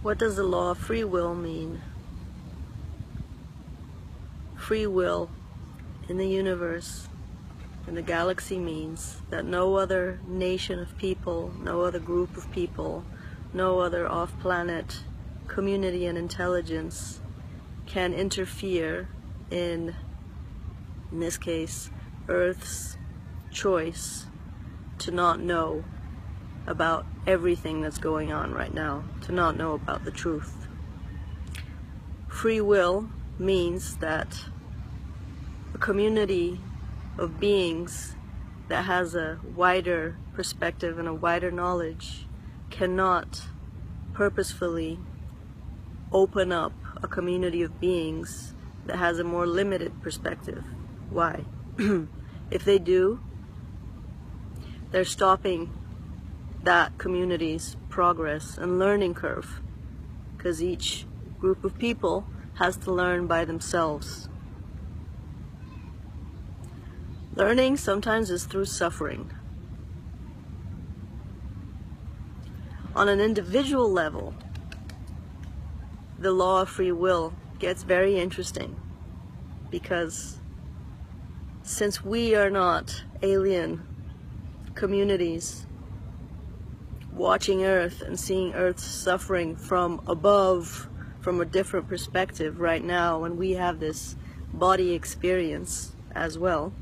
What does the law of free will mean? Free will in the universe, in the galaxy, means that no other nation of people, no other group of people, no other off-planet community and intelligence can interfere in this case, Earth's choice to not know about everything that's going on right now, to not know about the truth. Free will means that a community of beings that has a wider perspective and a wider knowledge cannot purposefully open up a community of beings that has a more limited perspective. Why? If they do, they're stopping that community's progress and learning curve, because each group of people has to learn by themselves. Learning sometimes is through suffering. On an individual level, the law of free will gets very interesting, because since we are not alien communities watching Earth and seeing Earth's suffering from above, from a different perspective right now, and we have this body experience as well,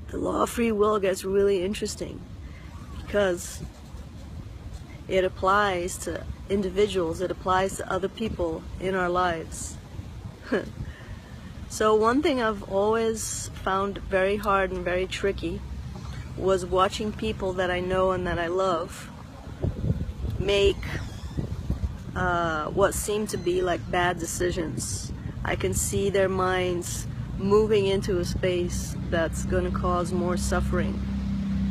the law of free will gets really interesting, because it applies to individuals, it applies to other people in our lives. So one thing I've always found very hard and very tricky was watching people that I know and that I love make what seem to be like bad decisions. I can see their minds moving into a space that's going to cause more suffering,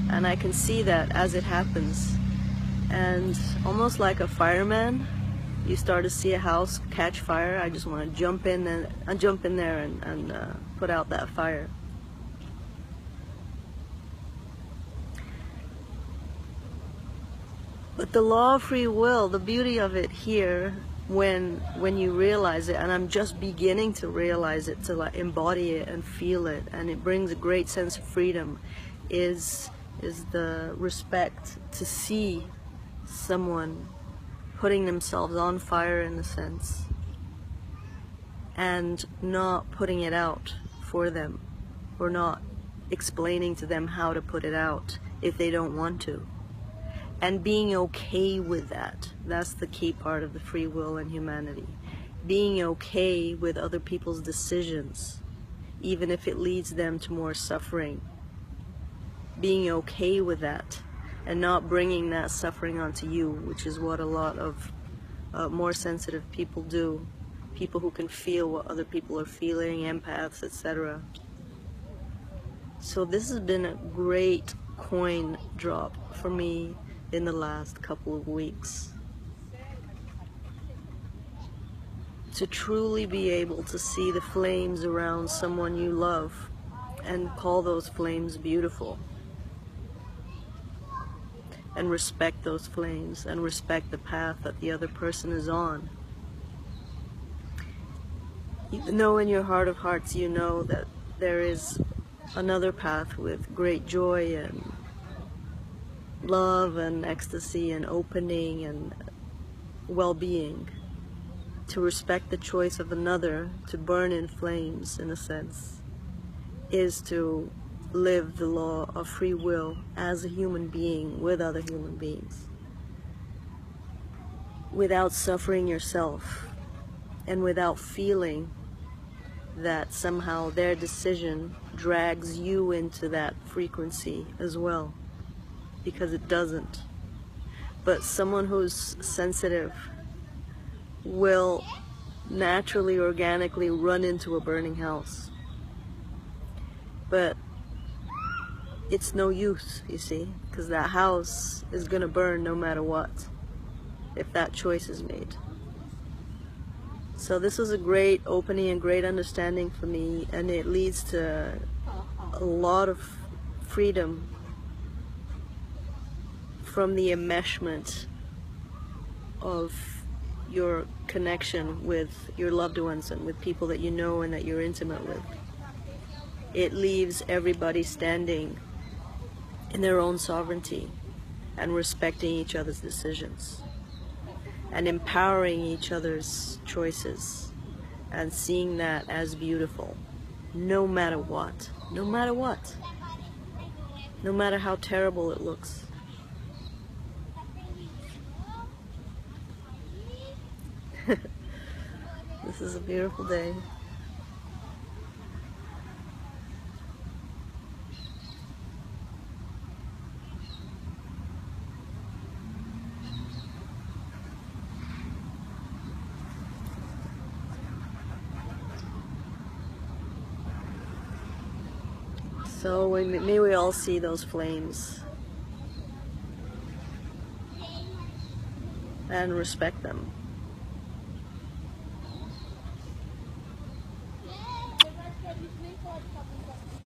and I can see that as it happens. And almost like a fireman, you start to see a house catch fire, I just want to jump in there and put out that fire. But the law of free will, the beauty of it here, when you realize it, and I'm just beginning to realize it, to like embody it and feel it, and it brings a great sense of freedom, is the respect to see someone putting themselves on fire, in a sense, and not putting it out for them, or not explaining to them how to put it out if they don't want to, and being okay with that. That's the key part of the free will and humanity. Being okay with other people's decisions, even if it leads them to more suffering. Being okay with that, and not bringing that suffering onto you, which is what a lot of more sensitive people do. People who can feel what other people are feeling, empaths, etc. So this has been a great coin drop for me in the last couple of weeks. To truly be able to see the flames around someone you love and call those flames beautiful. And respect those flames, and respect the path that the other person is on. Even though in your heart of hearts you know that there is another path with great joy and love and ecstasy and opening and well-being, to respect the choice of another to burn in flames, in a sense, is to live the law of free will as a human being with other human beings, without suffering yourself, and without feeling that somehow their decision drags you into that frequency as well, because it doesn't. But someone who's sensitive will naturally, organically run into a burning house. But it's no use, you see, because that house is going to burn no matter what, if that choice is made. So this was a great opening and great understanding for me, and it leads to a lot of freedom from the enmeshment of your connection with your loved ones and with people that you know and that you're intimate with. It leaves everybody standing in their own sovereignty and respecting each other's decisions and empowering each other's choices and seeing that as beautiful, no matter what, no matter what, no matter how terrible it looks. This is a beautiful day. So may we all see those flames and respect them.